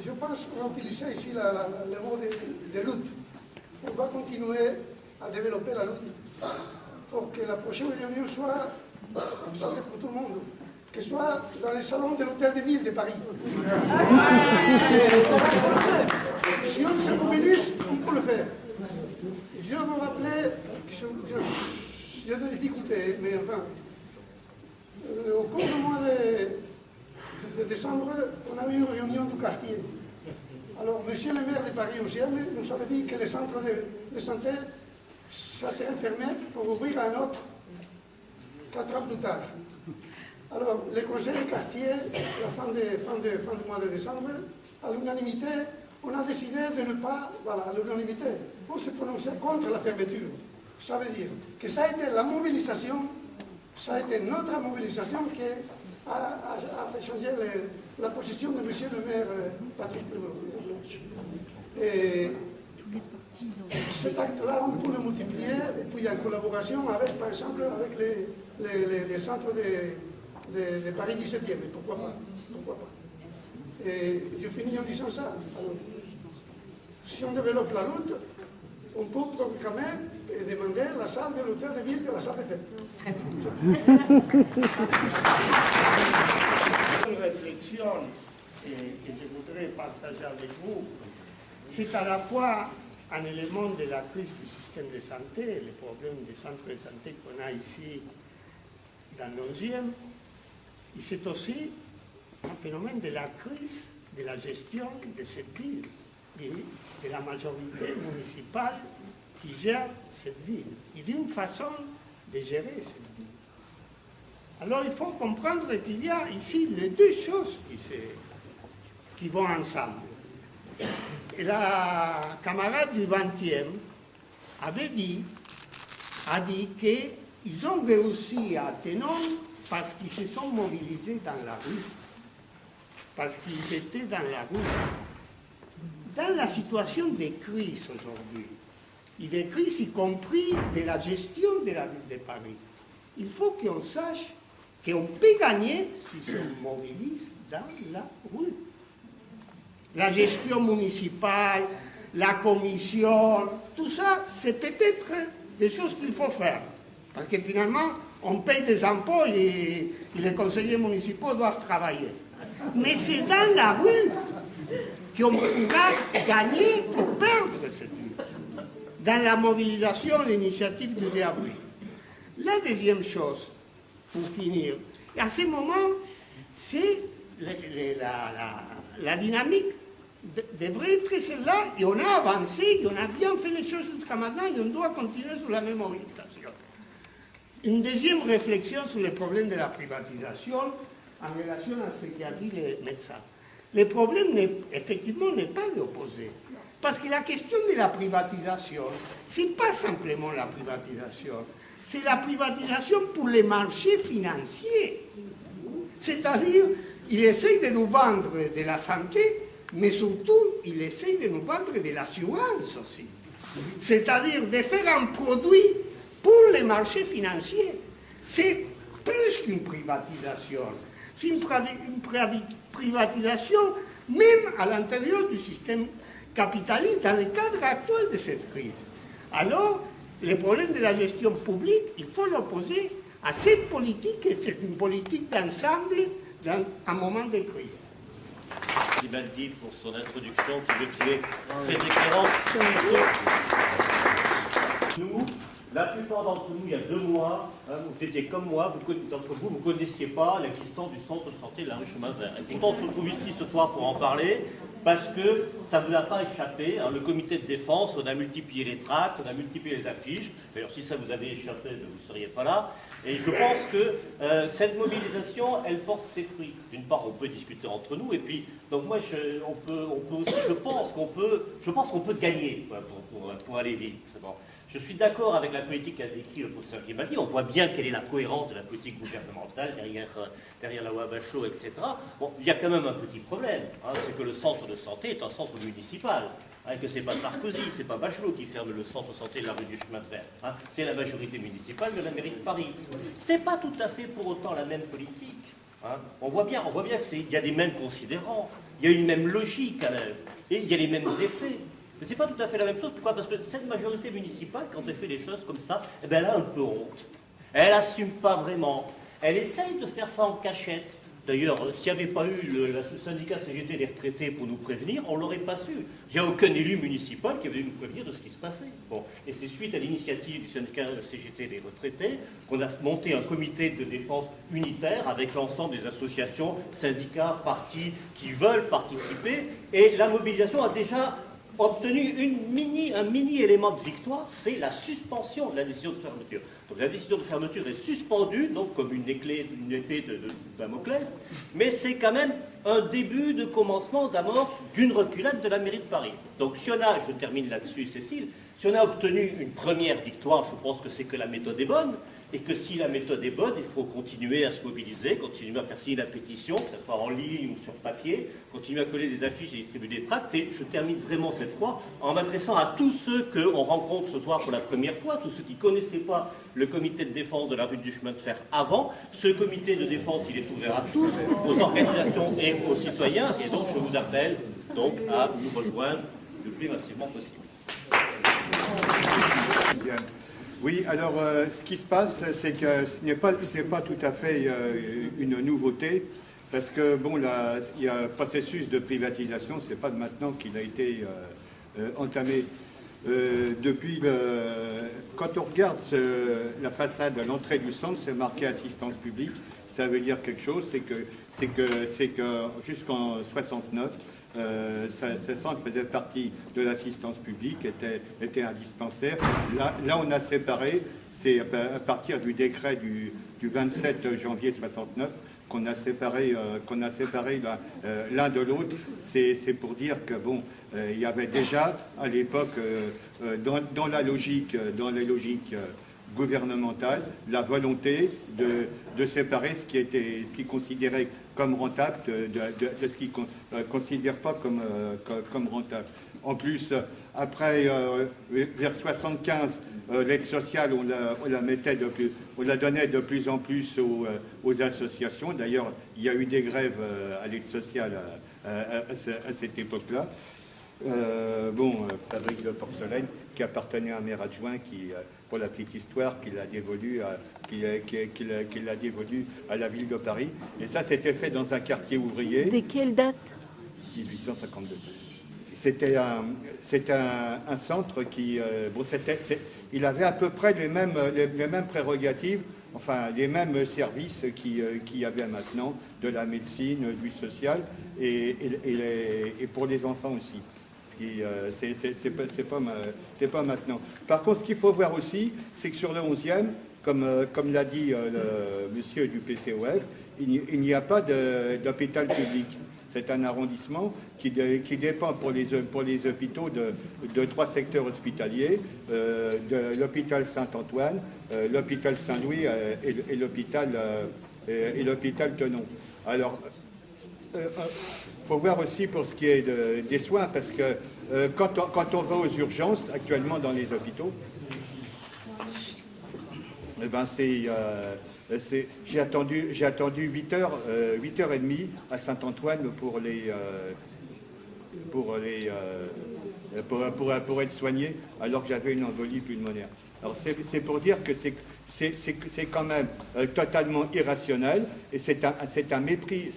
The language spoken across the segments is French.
je pense qu'on a utilisé ici le mot de lutte. On va continuer à développer la lutte pour que la prochaine réunion soit, ça c'est pour tout le monde, que soit dans les salons de l'Hôtel de Ville de Paris. Si on se mobilise, on peut le faire. Je vous rappelais, il y a des difficultés, mais enfin, au cours du mois de décembre, on a eu une réunion du quartier. Alors, monsieur le maire de Paris aussi nous avait dit que les centres de santé, ça serait fermé pour ouvrir un autre 4 ans plus tard. Alors, le conseil de quartier, à la fin du mois de décembre, à l'unanimité, on a décidé de ne pas, voilà, à l'unanimité, on s'est prononcé contre la fermeture. Ça veut dire que ça a été la mobilisation, ça a été notre mobilisation qui a fait changer la position de monsieur le maire Patrick Blanche. Et cet acte-là, on peut le multiplier, et puis en collaboration avec, par exemple, avec les centres de Paris 17e, et pourquoi pas, pourquoi pas. Et je finis en disant ça. Alors, si on développe la lutte, on peut programmer et demander la salle de l'hôtel de ville de la salle de fête. Une réflexion que je voudrais partager avec vous, c'est à la fois un élément de la crise du système de santé, les problèmes des centres de santé qu'on a ici dans l'11e, et c'est aussi un phénomène de la crise de la gestion de cette ville, et de la majorité municipale qui gère cette ville, et d'une façon de gérer cette ville. Alors il faut comprendre qu'il y a ici les deux choses qui vont ensemble. Et la camarade du 20e a dit qu'ils ont réussi à tenir parce qu'ils se sont mobilisés dans la rue, parce qu'ils étaient dans la rue. Dans la situation de crise aujourd'hui, et de crise y compris de la gestion de la ville de Paris, il faut qu'on sache qu'on peut gagner si on mobilise dans la rue. La gestion municipale, la commission, tout ça, c'est peut-être des choses qu'il faut faire. Parce que finalement, on paye des impôts et les conseillers municipaux doivent travailler. Mais c'est dans la rue qu'on pourra gagner ou perdre cette lutte. Dans la mobilisation, l'initiative du 2 avril. La deuxième chose, pour finir, à ce moment, c'est la dynamique devrait être celle-là, et on a avancé, et on a bien fait les choses jusqu'à maintenant, et on doit continuer sur la même orientation. Une deuxième réflexion sur le problème de la privatisation en relation à ce qu'a dit les médecins. Le problème, effectivement, n'est pas d'opposer. Parce que la question de la privatisation, ce n'est pas simplement la privatisation, c'est la privatisation pour les marchés financiers. C'est-à-dire, il essaye de nous vendre de la santé, mais surtout, il essaye de nous vendre de l'assurance aussi. C'est-à-dire de faire un produit pour les marchés financiers. C'est plus qu'une privatisation. C'est une privatisation même à l'intérieur du système capitaliste dans le cadre actuel de cette crise. Alors, le problème de la gestion publique, il faut l'opposer à cette politique, et c'est une politique d'ensemble dans un moment de crise. Grimaldi pour son introduction qui me trouvait très éclairante. Nous, la plupart d'entre nous, il y a 2 mois, vous étiez comme moi, d'entre vous, vous ne connaissiez pas l'existence du centre de santé de la rue Chemin Vert. Et pourtant, on se retrouve ici ce soir pour en parler, parce que ça ne vous a pas échappé. Le comité de défense, on a multiplié les tracts, on a multiplié les affiches. D'ailleurs, si ça vous avait échappé, vous ne seriez pas là. Et je pense que cette mobilisation, elle porte ses fruits. D'une part, on peut discuter entre nous, et puis, donc moi, on peut aussi, je pense qu'on peut gagner pour aller vite. Bon. Je suis d'accord avec la politique qu'a décrit le professeur Grimaldi. On voit bien quelle est la cohérence de la politique gouvernementale derrière la loi Bachot, etc. Bon, il y a quand même un petit problème, c'est que le centre de santé est un centre municipal. Que ce n'est pas Sarkozy, ce n'est pas Bachelot qui ferme le centre de santé de la rue du Chemin de Fer. C'est la majorité municipale de la mairie de Paris. Ce n'est pas tout à fait pour autant la même politique. On voit bien qu'il y a des mêmes considérants. il y a une même logique quand même, et il y a les mêmes effets. Mais ce n'est pas tout à fait la même chose. Pourquoi? Parce que cette majorité municipale, quand elle fait des choses comme ça, eh bien, elle a un peu honte. Elle n'assume pas vraiment. Elle essaye de faire ça en cachette. D'ailleurs, s'il n'y avait pas eu le syndicat CGT des retraités pour nous prévenir, on ne l'aurait pas su. Il n'y a aucun élu municipal qui est venu nous prévenir de ce qui se passait. Bon. Et c'est suite à l'initiative du syndicat CGT des retraités qu'on a monté un comité de défense unitaire avec l'ensemble des associations, syndicats, partis qui veulent participer. Et la mobilisation a déjà obtenu un mini élément de victoire, c'est la suspension de la décision de fermeture. Donc la décision de fermeture est suspendue, donc comme une épée de Damoclès, mais c'est quand même un début de commencement, d'amorce d'une reculade de la mairie de Paris. Donc si on a, je termine là-dessus Cécile, si on a obtenu une première victoire, je pense que c'est que la méthode est bonne, et que si la méthode est bonne, il faut continuer à se mobiliser, continuer à faire signer la pétition, que ce soit en ligne ou sur papier, continuer à coller des affiches et distribuer des tracts. Et je termine vraiment cette fois en m'adressant à tous ceux qu'on rencontre ce soir pour la première fois, tous ceux qui ne connaissaient pas le comité de défense de la rue du chemin de fer avant. Ce comité de défense, il est ouvert à tous, aux organisations et aux citoyens. Et donc, je vous appelle donc à nous rejoindre le plus massivement possible. Bien. Oui, alors ce qui se passe, c'est que ce n'est pas tout à fait une nouveauté, parce que bon, il y a un processus de privatisation, c'est pas de maintenant qu'il a été entamé. Depuis, quand on regarde la façade à l'entrée du centre, c'est marqué assistance publique. Ça veut dire quelque chose, c'est que jusqu'en 69. Ce centre faisait partie de l'assistance publique, était un dispensaire. Là, on a séparé, c'est à partir du décret du 27 janvier 69 qu'on a séparé l'un de l'autre. C'est pour dire que bon, il y avait déjà à l'époque dans les logiques gouvernementales la volonté de séparer ce qui considérait comme rentable de ce qui ne considère pas comme rentable. En plus, après, vers 75, l'aide sociale, on la donnait de plus en plus aux associations. D'ailleurs, il y a eu des grèves à l'aide sociale à cette époque-là. Fabrique de porcelaine qui appartenait à un maire adjoint qui, pour la petite histoire, qui l'a dévolu à la ville de Paris. Et ça, c'était fait dans un quartier ouvrier. De quelle date? 1852. C'était un centre qui, il avait à peu près les mêmes prérogatives, enfin les mêmes services qu'il y avait maintenant, de la médecine, du social, et pour les enfants aussi. C'est pas maintenant. Par contre, ce qu'il faut voir aussi, c'est que sur le 11e, comme l'a dit le monsieur du PCOF, il n'y a pas d'hôpital public. C'est un arrondissement qui dépend pour les hôpitaux de 3 secteurs hospitaliers, de l'hôpital Saint-Antoine, l'hôpital Saint-Louis et l'hôpital Tenon. Alors, il faut voir aussi pour ce qui est des soins, parce que quand on va aux urgences, actuellement dans les hôpitaux, j'ai attendu 8h30 à Saint-Antoine pour être soigné, alors que j'avais une embolie pulmonaire. Alors c'est pour dire que c'est quand même totalement irrationnel, et c'est un mépris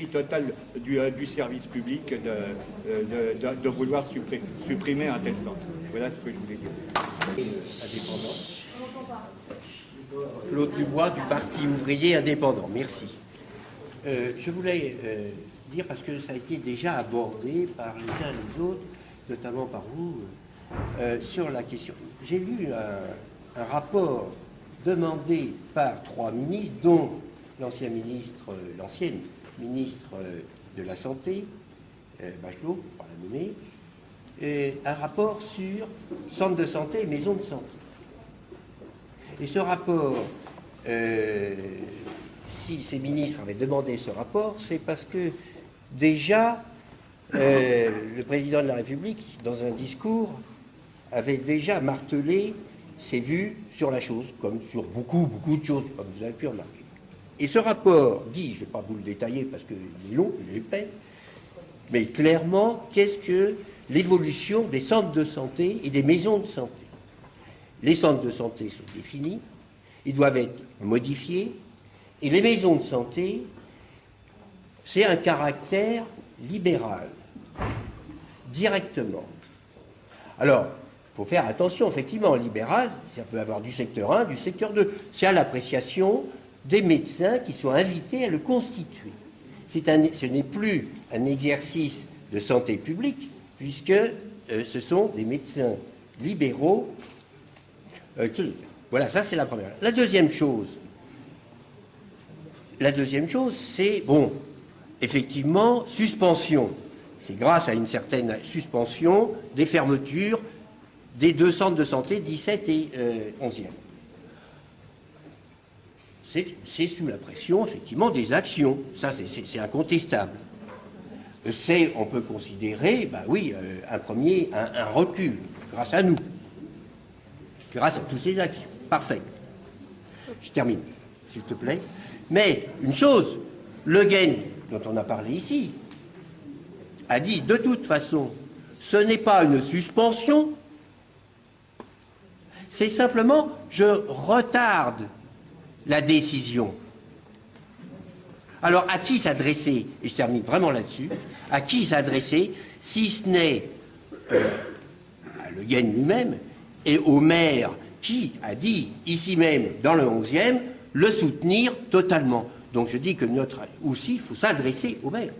total du service public de vouloir supprimer un tel centre. Voilà ce que je voulais dire. Indépendant. Claude Dubois du Parti ouvrier indépendant. Merci. Je voulais dire, parce que ça a été déjà abordé par les uns et les autres, notamment par vous, sur la question. J'ai lu un rapport demandé par 3 ministres, dont l'ancienne ministre de la Santé, Bachelot, pour la nommer, un rapport sur centre de santé et maison de santé. Et ce rapport, si ces ministres avaient demandé ce rapport, c'est parce que déjà, le président de la République, dans un discours, avait déjà martelé ses vues sur la chose, comme sur beaucoup de choses, comme vous avez pu remarquer. Et ce rapport dit, je ne vais pas vous le détailler parce qu'il est long, il est épais, mais clairement, qu'est-ce que l'évolution des centres de santé et des maisons de santé? Les centres de santé sont définis, ils doivent être modifiés, et les maisons de santé, c'est un caractère libéral, directement. Alors, il faut faire attention, effectivement, libéral, ça peut avoir du secteur 1, du secteur 2. C'est à l'appréciation des médecins qui sont invités à le constituer. Ce n'est plus un exercice de santé publique, puisque ce sont des médecins libéraux. Voilà, ça c'est la première. La deuxième chose, c'est, bon, effectivement, suspension. C'est grâce à une certaine suspension des fermetures des 2 centres de santé 17 et 11e. C'est sous la pression, effectivement, des actions. Ça, c'est incontestable. On peut considérer, ben oui, un recul, grâce à nous. Grâce à toutes ces actions. Parfait. Je termine, s'il te plaît. Mais, une chose, Le Guen, dont on a parlé ici, a dit, de toute façon, ce n'est pas une suspension, c'est simplement, je retarde la décision. Alors, à qui s'adresser, et je termine vraiment là-dessus, à qui s'adresser, si ce n'est à Le Guen lui-même, et au maire qui a dit, ici même, dans le 11e, le soutenir totalement. Donc je dis que aussi, il faut s'adresser au maire.